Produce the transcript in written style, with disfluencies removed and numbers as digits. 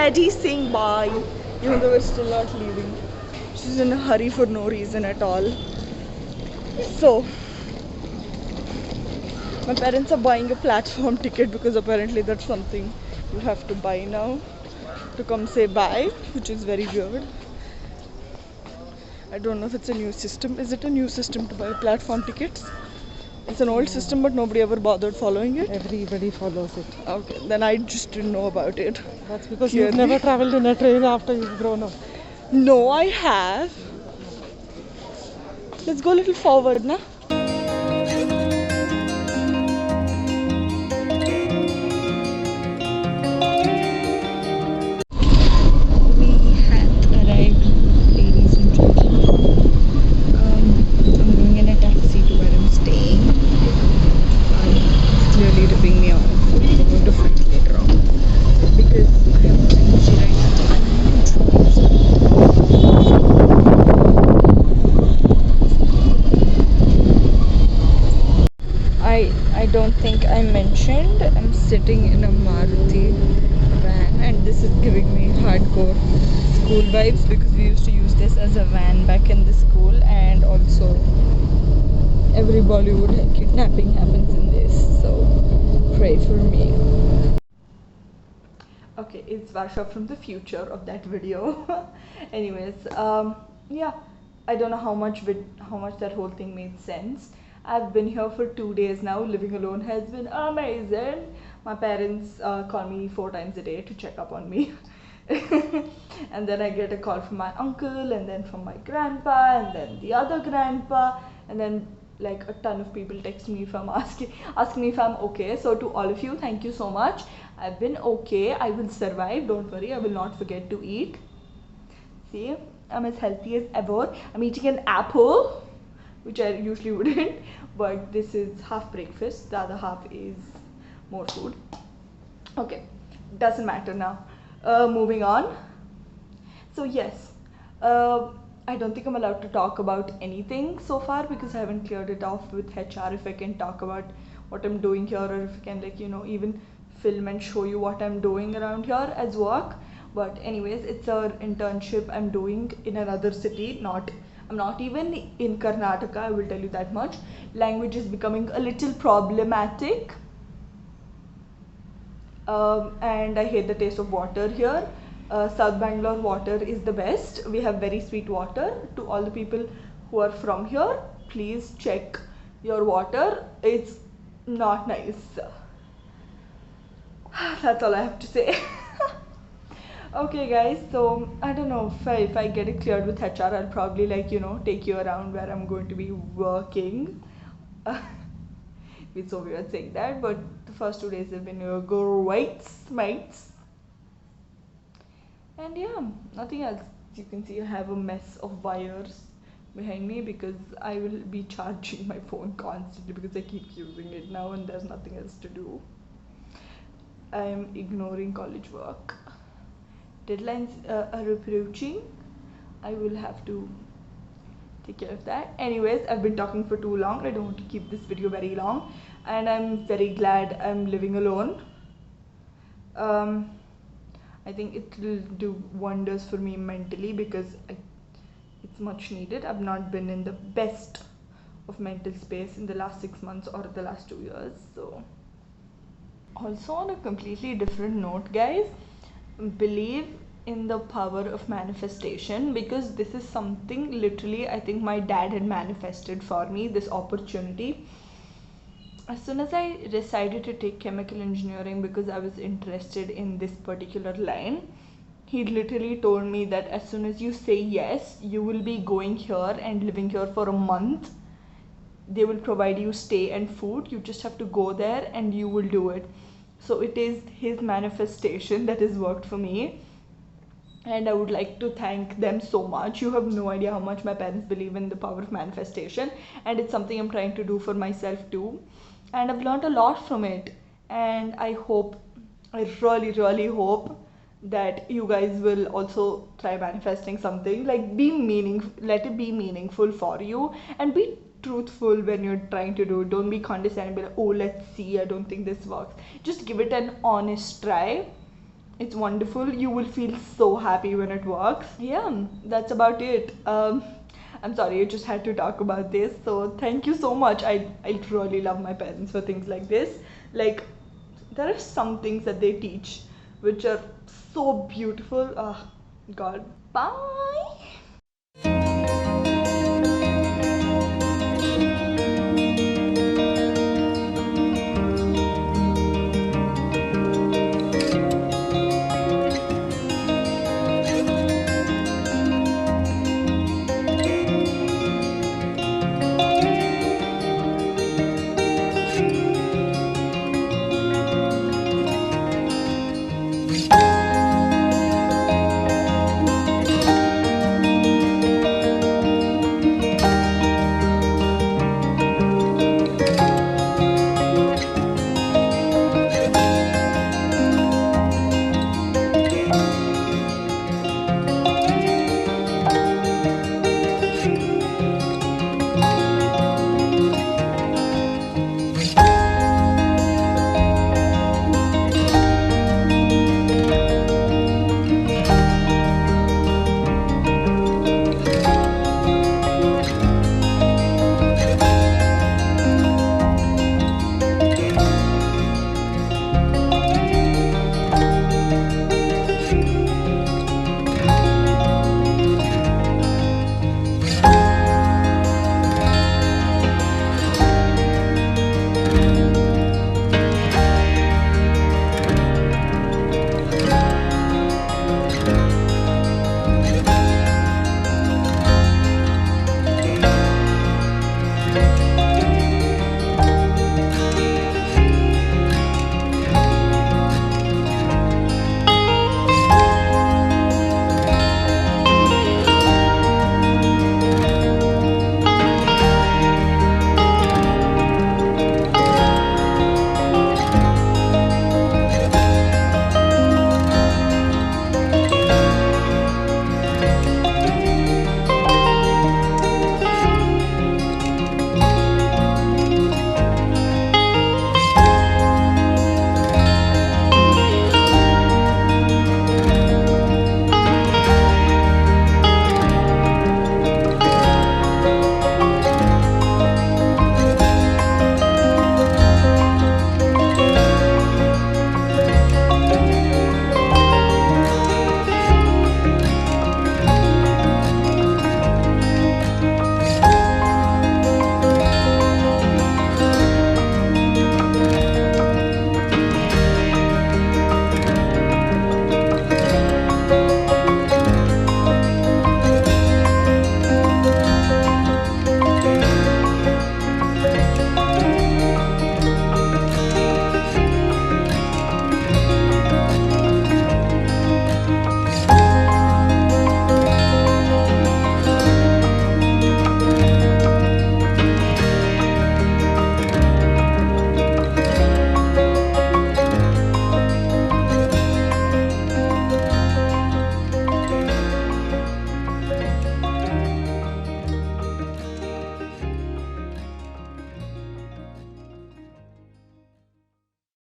already saying bye, even though we're still not leaving. She's in a hurry for no reason at all. So, my parents are buying a platform ticket because apparently that's something you have to buy now to come say bye, which is very weird. I don't know if it's a new system. Is it a new system to buy platform tickets? It's an old system, but nobody ever bothered following it. Everybody follows it. Okay, then I just didn't know about it. That's because you've never traveled in a train after you've grown up. No, I have. Let's go a little forward, na? We have arrived, ladies and gentlemen. I'm going in a taxi to where I'm staying. It's clearly ripping me off. I'm going to fight later on because I have no energy right now. I don't think I mentioned I'm sitting in a Maruti van, and this is giving me hardcore school vibes because we used to use this as a van back in the school, and also every Bollywood kidnapping happens in this, so pray for me. Okay, it's Varsha from the future of that video. Anyways, yeah, I don't know how much that whole thing made sense. I've been here for 2 days now. Living alone has been amazing. My parents call me 4 times a day to check up on me. And then I get a call from my uncle, and then from my grandpa, and then the other grandpa, and then like a ton of people text me from asking me if I'm okay. So to all of you, thank you so much. I've been okay. I will survive. Don't worry. I will not forget to eat. See, I'm as healthy as ever. I'm eating an apple, which I usually wouldn't, but this is half breakfast. The other half is more food. Okay, doesn't matter now. Moving on. So yes, I don't think I'm allowed to talk about anything so far because I haven't cleared it off with HR if I can talk about what I'm doing here, or if I can, like, even film and show you what I'm doing around here as work. But anyways, it's an internship I'm doing in another city. I'm not even in Karnataka, I will tell you that much. Language is becoming a little problematic. And I hate the taste of water here. South Bangalore water is the best. We have very sweet water. To all the people who are from here, please check your water. It's not nice. That's all I have to say. Okay guys, so I don't know if I get it cleared with HR, I'll probably take you around where I'm going to be working. It's so weird saying that, but the first 2 days have been great, mates. And yeah, nothing else. You can see I have a mess of wires behind me because I will be charging my phone constantly because I keep using it now and there's nothing else to do. I'm ignoring college work. Deadlines are approaching. I will have to take care of that. Anyways, I've been talking for too long. I don't want to keep this video very long, and I'm very glad I'm living alone. I think it will do wonders for me mentally because it's much needed. I've not been in the best of mental space in the last 6 months or the last 2 years. So also, on a completely different note, guys, believe in the power of manifestation, because this is something literally I think my dad had manifested for me, this opportunity. As soon as I decided to take chemical engineering because I was interested in this particular line, he literally told me that as soon as you say yes, you will be going here and living here for a month. They will provide you stay and food. You just have to go there and you will do it. So it is his manifestation that has worked for me, and I would like to thank them so much. You have no idea how much my parents believe in the power of manifestation, and it's something I'm trying to do for myself too, and I've learned a lot from it. And I really hope that you guys will also try manifesting something. Like, let it be meaningful for you, and be truthful when you're trying to do it. Don't be condescending, be like, oh, let's see, I don't think this works. Just give it an honest try. It's wonderful. You will feel so happy when it works. Yeah, that's about it. I'm sorry, I just had to talk about this. So thank you so much. I really love my parents for things like this. Like, there are some things that they teach which are so beautiful. Oh God. Bye.